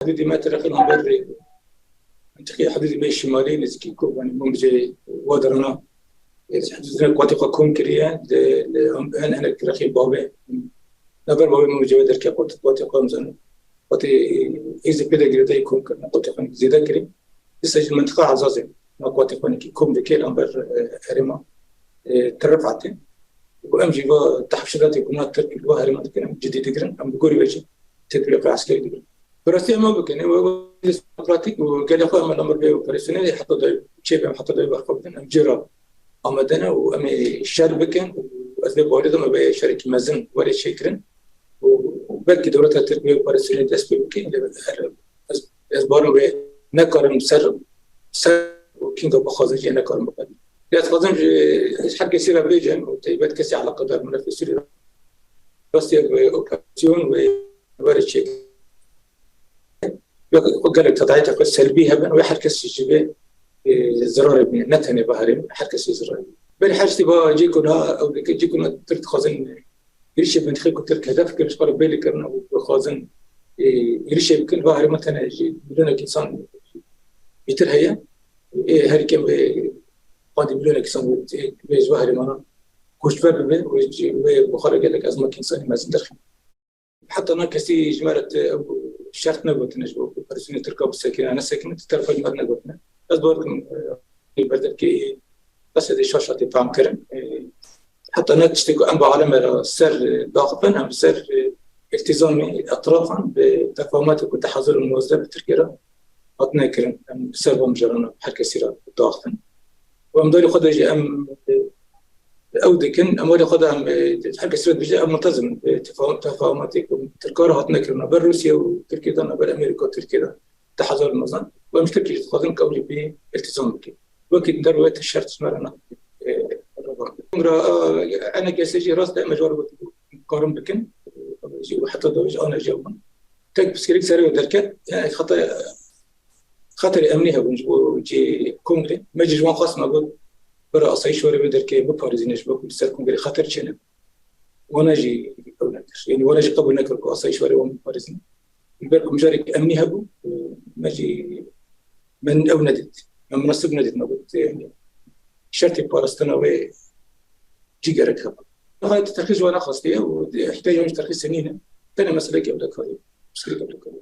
حدودي ما ترى خلهم بري منطقة حدودي بين الشمالي نزكي كوب يعني ممجي ودرنا حدودنا قواتي قوم كريان أنا هنا كرخي بابي نبر بابي ممجي ودر كي قواتي قوم زن قواتي إذا كده جريدا يكون كنا قواتي قوم زيادة كري لسه المنطقة عزازة ما قواتي قوم كي كوم ذكي الأمبر هرما ترفعتين وأمجي بقى تحشرات يكون تركي بقى هرما تكلم جديد كرن أم بقولي وجه تطبيق عسكري كرن فرستي ما بكني وبراتيك وقال أخوي أما الأمر بيه وفلسطيني حتى ده شيء بهم حتى ده يبقى أم جرا أمدنا وأمي الشهر بكن وأسباب واردة ما بيه شركة مازن ولا شيء كرن وبلكي دولتها التربية الفلسطينية أسباب بكن أسبارهم بيه نكرم سر وكين قبل خازن نكرم بقى لا خازن حركة سيرة بيجن وتيبات كسي على قدر من في سوريا بس أوبراسيون وبارد شيء قال لك تضعيتك السلبية بين وحركة الجبال زرار ابن نتني بحرين حركة زرار بين حاجة تبغى جيكونا أو جيكونا ترت خازن يريش بن خيك ترك هدف كل شغل بالي كرنا وخازن يريش يمكن بحر مثلا بدون إنسان يترهيا هركم قادم بدون إنسان بيج بحر منا كوش باب بين وبخارج لك أزمة إنسان ما زندخ حتى أنا كسي جمالة شرط نقطة نجوا برسني تركب السكينة أنا ساكنة ترفع المبنى نقطنا أصبر البلد كي بس هذه شاشة تفهم كرم حتى أنا تشتكي أنبا على سر ضاغطا أم سر التزامي أطرافا بتفاهمات والتحضر الموزع بتركيرا أطنى كرم أم سر ومجرنا بحركة سيرة ضاغطا وأمضي خدج أم أودكن أموال خدها حركة سيرة بجاء منتظم تفاهماتك تركارها هتنكرنا بالروسيا وتركيا دانا بالأمريكا وتركيا تحضر الموزع ومش تركيا تخاطن كولي بالتزامك وكي دروات الشرط سمرنا أنا كسجي راس دائما جوار قارن بكن وحتى دوج أنا جاوبا تك بسكريك سريع دركت يعني خطر أمنيها ونجي كونغري ما يجي جوان خاص ما بود برا أصعي شواري بدركي ببارزينش بقول سر كونغري خطر شنو وانا جي يعني وانا جي قبل نكر أصعي شواري ومبارزين البركم جارك أمنيها بو ما جي من أو ندت من منصب ندت ما بود يعني شرطي بارستنا وي جيجرك هذا هذا الترخيص وانا خاص ليه ويحتاج ترخيص سنين ثاني مسألة قبل كذا مسألة قبل كذا